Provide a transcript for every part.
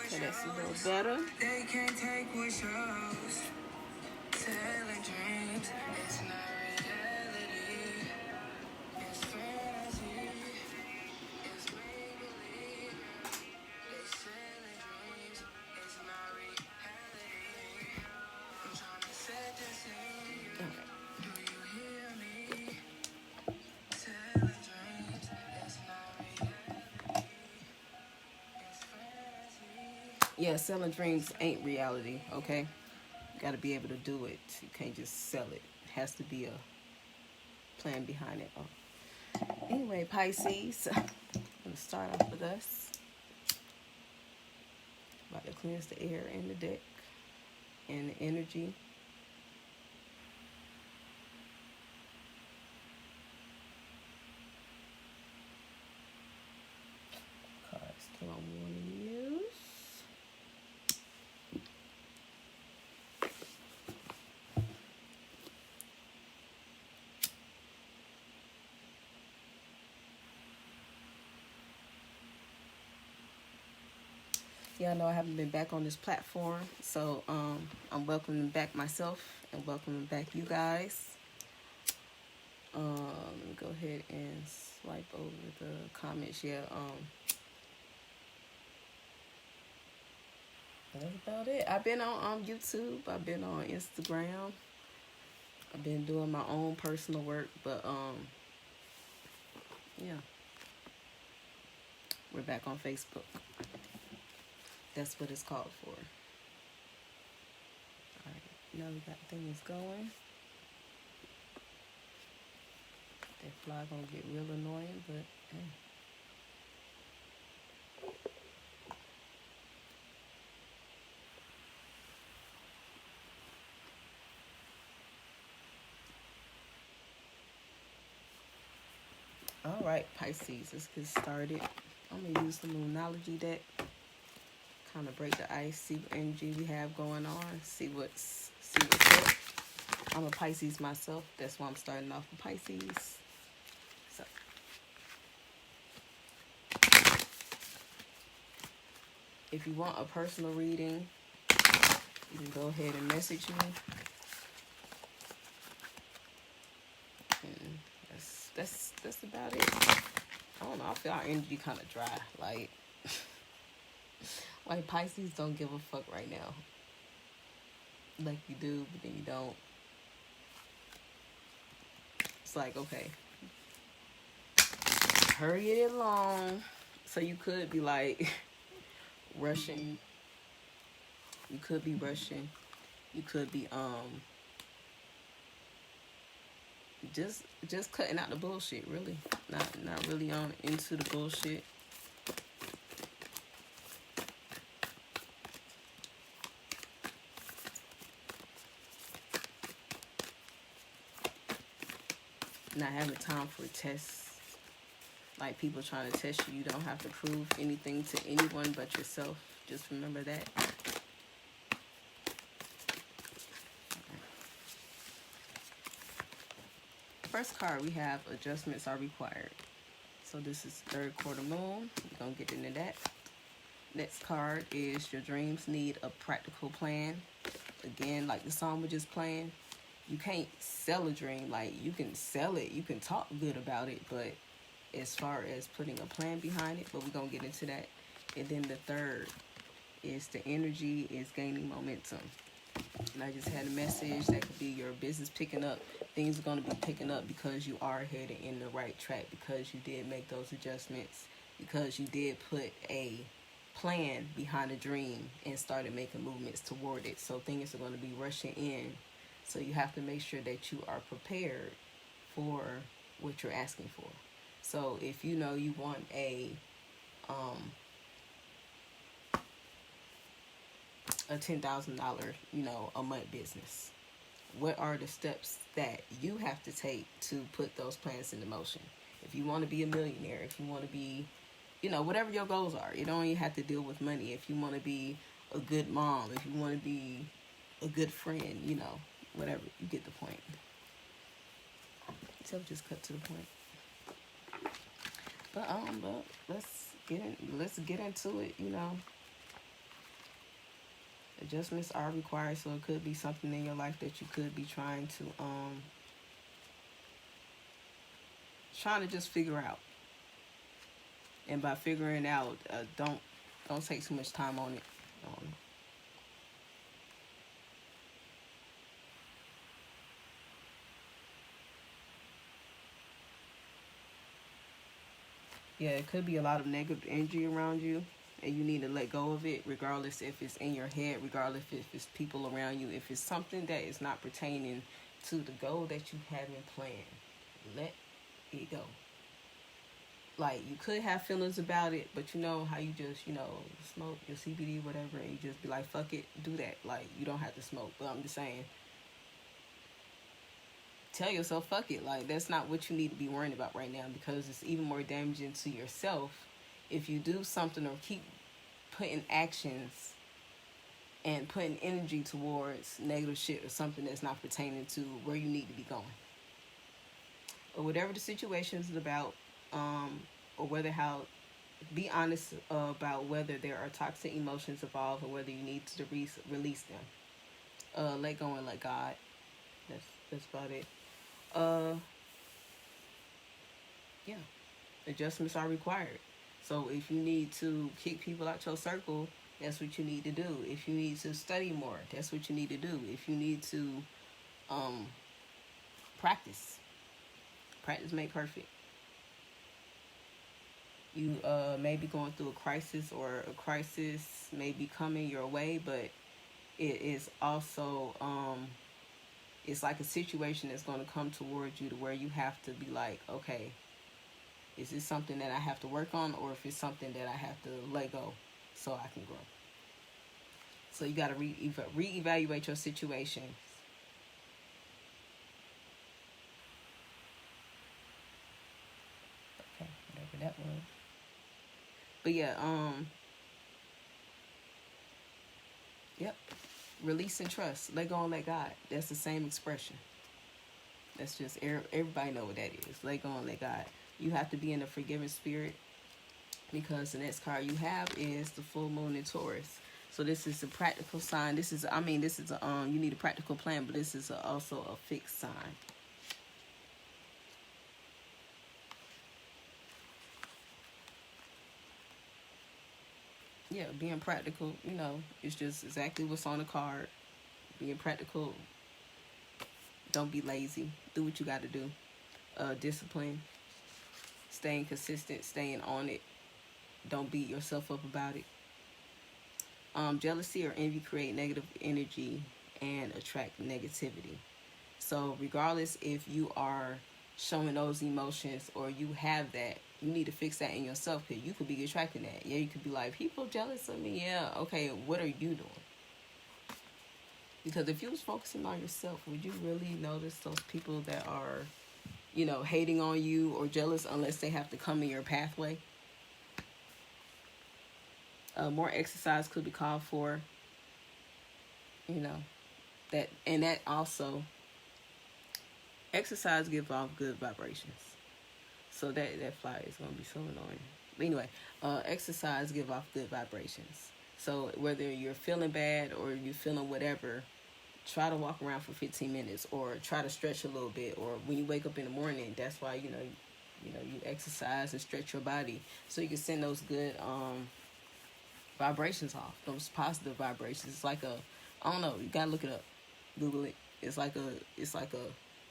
So that's a little better. They can't take what shows. Telling dreams, it's not reality. It's fantasy, it's make-believe. They selling dreams, it's not reality. I'm trying to set the scene. Okay. Do you hear me? Telling dreams, it's not reality. It's fantasy. Yeah, selling dreams ain't reality, okay? You gotta be able to do it. You can't just sell it. It has to be a plan behind it. Oh. Anyway, Pisces, I'm gonna start off with us. About to cleanse the air and the deck and the energy. Cards still on warning news. Yeah, I know I haven't been back on this platform, so I'm welcoming back myself and welcoming back you guys. Let me go ahead and swipe over the comments. Yeah, that's about it. I've been on YouTube. I've been on Instagram. I've been doing my own personal work, but yeah, we're back on Facebook. That's what it's called for. All right, now we got things going. That fly gonna get real annoying, but hey. All right, Pisces, let's get started. I'm gonna use the Moonology deck, kind of break the ice, see what energy we have going on, see what's up. I'm a Pisces myself, that's why I'm starting off with Pisces. So, if you want a personal reading, you can go ahead and message me. And that's about it. I don't know, I feel our energy kind of dry. Like Pisces don't give a fuck right now. Like you do, but then you don't. It's like, okay, hurry it along. So you could be like rushing. You could be rushing. You could be just cutting out the bullshit, really. Not really on into the bullshit. Not having time for tests. Like people trying to test you. You don't have to prove anything to anyone but yourself. Just remember that. First card we have, adjustments are required. So this is third quarter moon. We're going to get into that. Next card is your dreams need a practical plan. Again, like the song we're just playing, you can't sell a dream. Like you can sell it, you can talk good about it, but as far as putting a plan behind it, but we're going to get into that. And then the third is the energy is gaining momentum. And I just had a message that could be your business picking up. Things are going to be picking up because you are headed in the right track, because you did make those adjustments, because you did put a plan behind a dream and started making movements toward it. So things are going to be rushing in. So you have to make sure that you are prepared for what you're asking for. So if you know you want a $10,000, a month business, what are the steps that you have to take to put those plans into motion? If you want to be a millionaire, if you want to be, whatever your goals are, you don't even have to deal with money. If you want to be a good mom, if you want to be a good friend, whatever, you get the point. So just cut to the point. But let's get into it. Adjustments are required, so it could be something in your life that you could be trying to just figure out. And by figuring out, don't take too much time on it. Yeah, it could be a lot of negative energy around you, and you need to let go of it, regardless if it's in your head, regardless if it's people around you, if it's something that is not pertaining to the goal that you have in plan. Let it go. Like, you could have feelings about it, but you know how you just, smoke your CBD, whatever, and you just be like, fuck it, do that. Like, you don't have to smoke, but I'm just saying, tell yourself, fuck it. Like, that's not what you need to be worrying about right now, because it's even more damaging to yourself if you do something or keep putting actions and putting energy towards negative shit or something that's not pertaining to where you need to be going. Or whatever the situation is about, or be honest about whether there are toxic emotions involved or whether you need to release them. Let go and let God. That's about it. Yeah, adjustments are required. So if you need to kick people out your circle, that's what you need to do. If you need to study more, that's what you need to do. If you need to practice make perfect. You may be going through a crisis, or a crisis may be coming your way, but it is also it's like a situation that's going to come towards you to where you have to be like, okay, is this something that I have to work on, or if it's something that I have to let go so I can grow? So you got to reevaluate your situation. Okay, whatever that was. But yeah, yep. Release and trust. Let go and let God. That's the same expression. That's just, everybody know what that is. Let go and let God. You have to be in a forgiving spirit, because the next card you have is the full moon in Taurus. So this is a practical sign. This is you need a practical plan, but this is also a fixed sign. Yeah, being practical, it's just exactly what's on the card. Being practical. Don't be lazy. Do what you got to do. Discipline. Staying consistent. Staying on it. Don't beat yourself up about it. Jealousy or envy create negative energy and attract negativity. So regardless if you are showing those emotions or you have that, you need to fix that in yourself, because you could be attracting that. Yeah, you could be like, people jealous of me. Yeah, okay, what are you doing? Because if you was focusing on yourself, would you really notice those people that are, hating on you or jealous, unless they have to come in your pathway? More exercise could be called for. That also, exercise gives off good vibrations. So that fly is gonna be so annoying. But anyway, exercise give off good vibrations. So whether you're feeling bad or you're feeling whatever, try to walk around for 15 minutes, or try to stretch a little bit. Or when you wake up in the morning, that's why you exercise and stretch your body, so you can send those good vibrations off, those positive vibrations. It's like I don't know, you gotta look it up, Google it. It's like a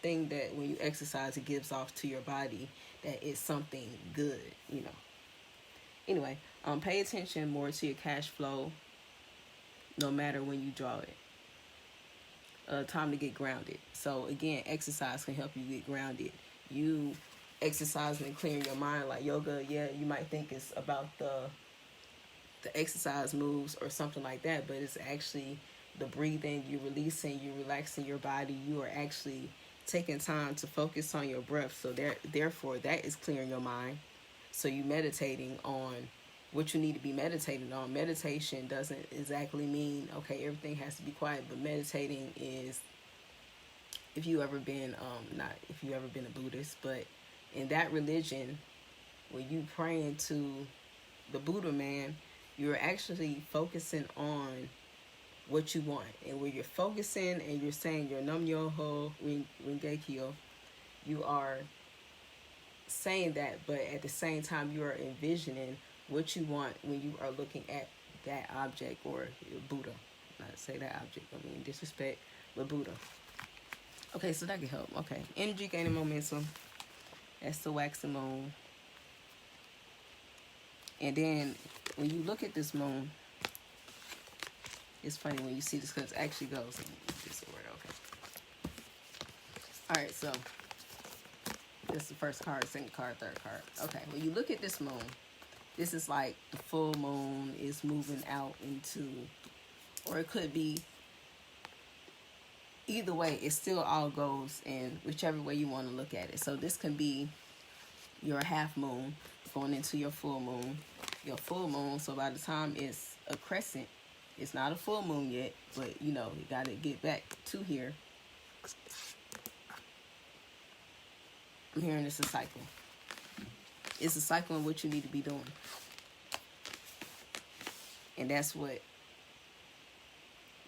thing that when you exercise, it gives off to your body that it's something good. Anyway, pay attention more to your cash flow, no matter when you draw it. Time to get grounded. So again, exercise can help you get grounded. You exercising and clearing your mind, like yoga, yeah, you might think it's about the exercise moves or something like that, but it's actually the breathing. You're releasing, you're relaxing your body. You are actually taking time to focus on your breath. So therefore, that is clearing your mind. So you meditating on what you need to be meditating on. Meditation doesn't exactly mean, okay, everything has to be quiet, but meditating is, if you ever been, not if you ever been a Buddhist, but in that religion, when you praying to the Buddha man, you're actually focusing on what you want. And when you're focusing and you're saying your Nam Myoho Renge-kyo, you are saying that, but at the same time you are envisioning what you want when you are looking at that object or Buddha. Not say that object, I mean disrespect, but Buddha. Okay, so that can help. Okay, energy gaining momentum. That's the waxing moon. And then when you look at this moon, it's funny when you see this because it actually goes in this order. Okay. All right, so this is the first card, second card, third card. Okay, when you look at this moon, this is like the full moon is moving out into, or it could be, either way, it still all goes in whichever way you want to look at it. So this can be your half moon going into your full moon. Your full moon, so by the time it's a crescent, it's not a full moon yet, but you know, you got to get back to here. I'm hearing it's a cycle. It's a cycle in what you need to be doing. And that's what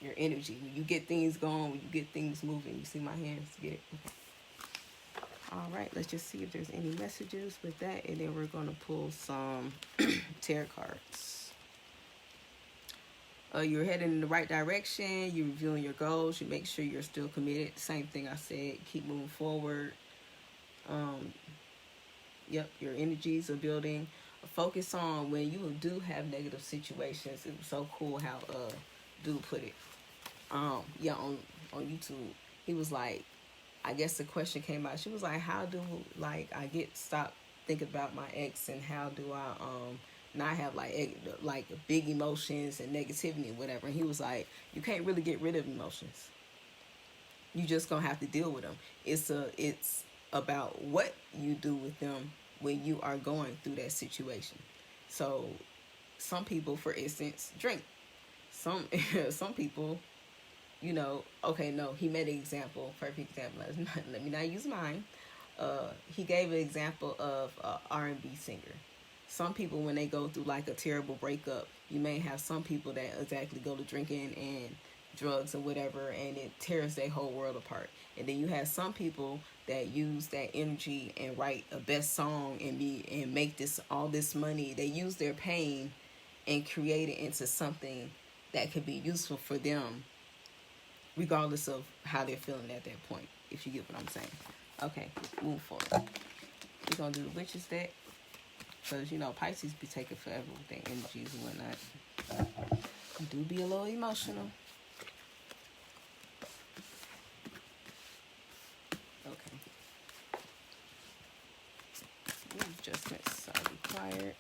your energy, when you get things going, when you get things moving, you see my hands, get it? Okay. All right, let's just see if there's any messages with that, and then we're going to pull some tarot cards. You're heading in the right direction. You're reviewing your goals. You make sure you're still committed. Same thing I said. Keep moving forward. Yep, your energies are building. Focus on when you do have negative situations. It was so cool how dude put it. Yeah, on YouTube, he was like, I guess the question came out. She was like, how do like I stop thinking about my ex, and how do I not have like big emotions and negativity and whatever. And he was like, you can't really get rid of emotions. You just gonna have to deal with them. It's about what you do with them when you are going through that situation. So some people, for instance, drink. Some people, you know, okay, no, he made an example, perfect example. Let me not use mine. He gave an example of a R&B singer. Some people, when they go through like a terrible breakup, you may have some people that exactly go to drinking and drugs or whatever, and it tears their whole world apart. And then you have some people that use that energy and write a best song and make all this money. They use their pain and create it into something that could be useful for them, regardless of how they're feeling at that point, if you get what I'm saying. Okay, move forward. We're going to do the Witches deck, because, you know, Pisces be taking forever with their energies and whatnot. You do be a little emotional. Okay. Adjustments are required.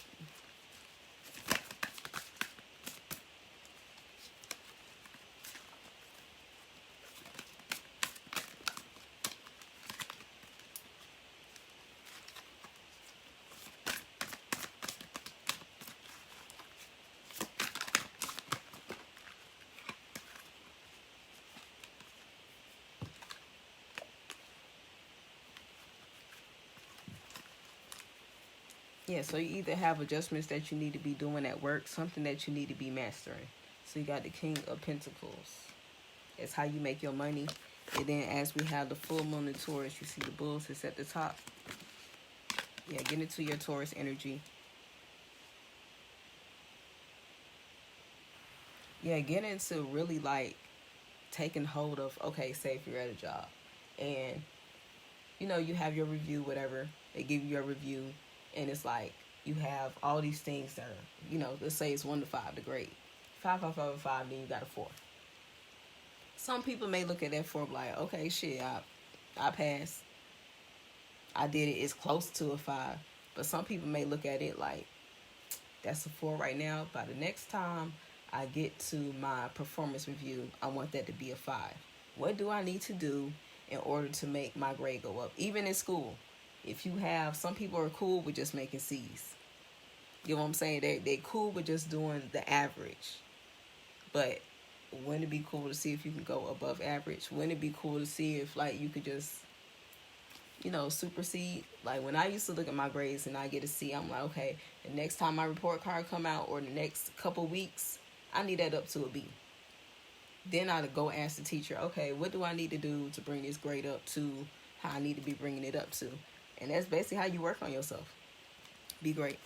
Yeah, so you either have adjustments that you need to be doing at work, something that you need to be mastering. So you got the King of Pentacles. It's how you make your money. And then as we have the full moon in Taurus, you see the bulls is at the top. Yeah, get into your Taurus energy. Yeah, get into really like taking hold of, okay, say if you're at a job and, you know, you have your review, whatever. They give you your review. And it's like you have all these things that are, you know, let's say it's 1 to 5, the grade. 5, 5, 5, 5, then you got a 4. Some people may look at that 4 like, okay, shit, I passed. I did it. It's close to a 5. But some people may look at it like, that's a 4 right now. By the next time I get to my performance review, I want that to be a 5. What do I need to do in order to make my grade go up? Even in school. If you have, some people are cool with just making C's. You know what I'm saying? They cool with just doing the average. But wouldn't it be cool to see if you can go above average? Wouldn't it be cool to see if like you could just, supersede. Like when I used to look at my grades and I get a C, I'm like, okay, the next time my report card come out or the next couple weeks, I need that up to a B. Then I'd go ask the teacher, okay, what do I need to do to bring this grade up to how I need to be bringing it up to? And that's basically how you work on yourself. Be great.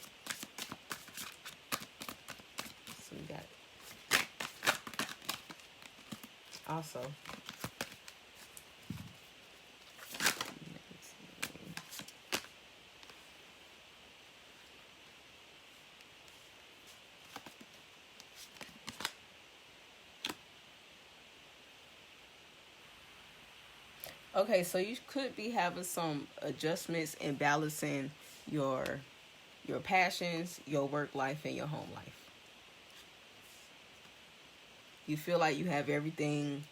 So we got also. Okay, so you could be having some adjustments and balancing your passions, your work life, and your home life. You feel like you have everything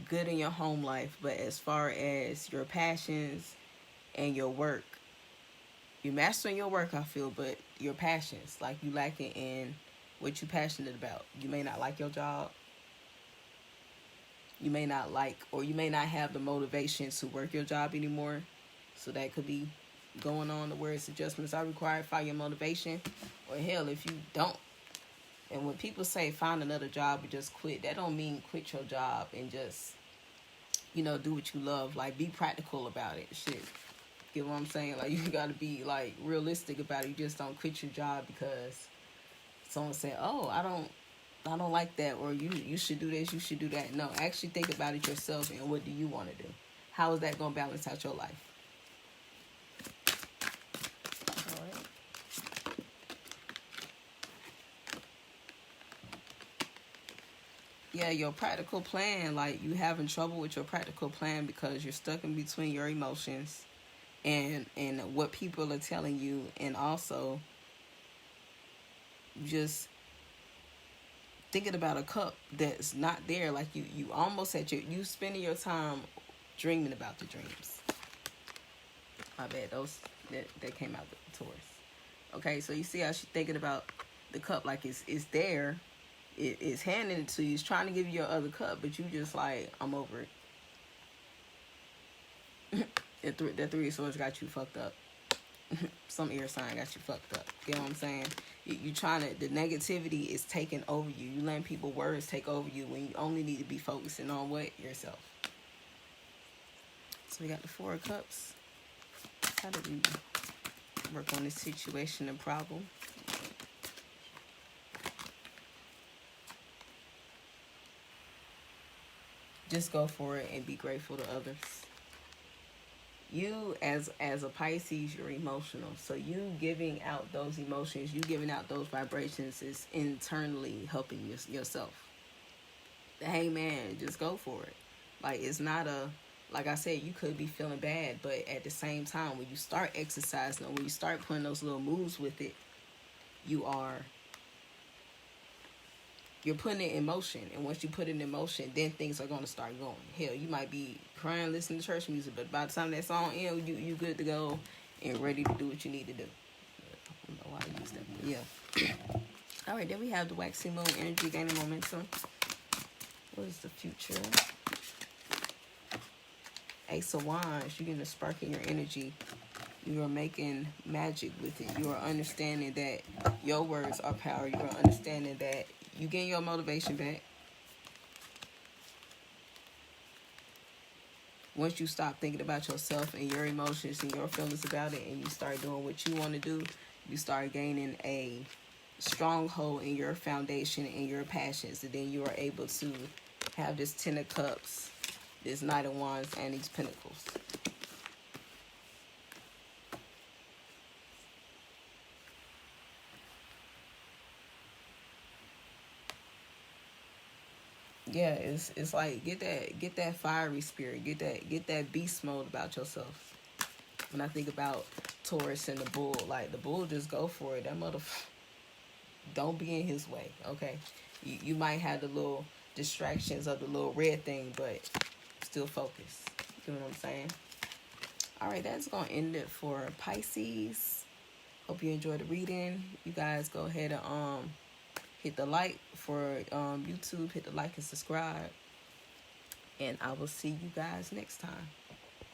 good in your home life, but as far as your passions and your work, you're mastering your work, I feel, but your passions, like you lacking in what you're passionate about. You may not like your job. You may not like, or you may not have the motivation to work your job anymore. So that could be going on to where it's adjustments are required. Find your motivation. Or hell, if you don't. And when people say find another job or just quit, that don't mean quit your job and just, do what you love. Like, be practical about it. Shit. Get what I'm saying? Like, you got to be, like, realistic about it. You just don't quit your job because someone said, oh, I don't like that, or you should do this, you should do that. No, actually think about it yourself and what do you want to do? How is that going to balance out your life? All right. Yeah, your practical plan, like you having trouble with your practical plan because you're stuck in between your emotions and what people are telling you, and also just thinking about a cup that's not there. Like you almost had you spending your time dreaming about the dreams. My bad, those that came out the Taurus. Okay, so you see how she's thinking about the cup, like it's there, it's handing it to you, it's trying to give you your other cup, but you just like, I'm over it. That Three of Swords got you fucked up. Some air sign got you fucked up. You know what I'm saying? You trying to, the negativity is taking over you. You letting people words take over you when you only need to be focusing on what? Yourself. So we got the Four of Cups. How do we work on this situation and problem? Just go for it and be grateful to others. You as a Pisces, you're emotional. So you giving out those emotions, you giving out those vibrations is internally helping yourself. Hey man, just go for it. Like it's not like I said, you could be feeling bad, but at the same time, when you start exercising or when you start putting those little moves with it, you're putting it in motion. And once you put it in motion, then things are going to start going. Hell, you might be crying, listening to church music, but by the time that song ends, you good to go and ready to do what you need to do. I don't know why I use that, but yeah. All right, then we have the waxing moon energy gaining momentum. What is the future? Ace of Wands, you're getting a spark in your energy. You are making magic with it. You are understanding that your words are power. You are understanding that you getting your motivation back. Once you stop thinking about yourself and your emotions and your feelings about it, and you start doing what you want to do, you start gaining a stronghold in your foundation and your passions, and then you are able to have this Ten of Cups, this Knight of Wands, and these Pentacles. Yeah, it's like get that fiery spirit, get that beast mode about yourself. When I think about Taurus and the bull, like the bull just go for it. That motherfucker don't be in his way, okay? You might have the little distractions of the little red thing, but still focus. You know what I'm saying? All right, that's gonna end it for Pisces. Hope you enjoyed the reading. You guys go ahead and hit the like for YouTube. Hit the like and subscribe. And I will see you guys next time.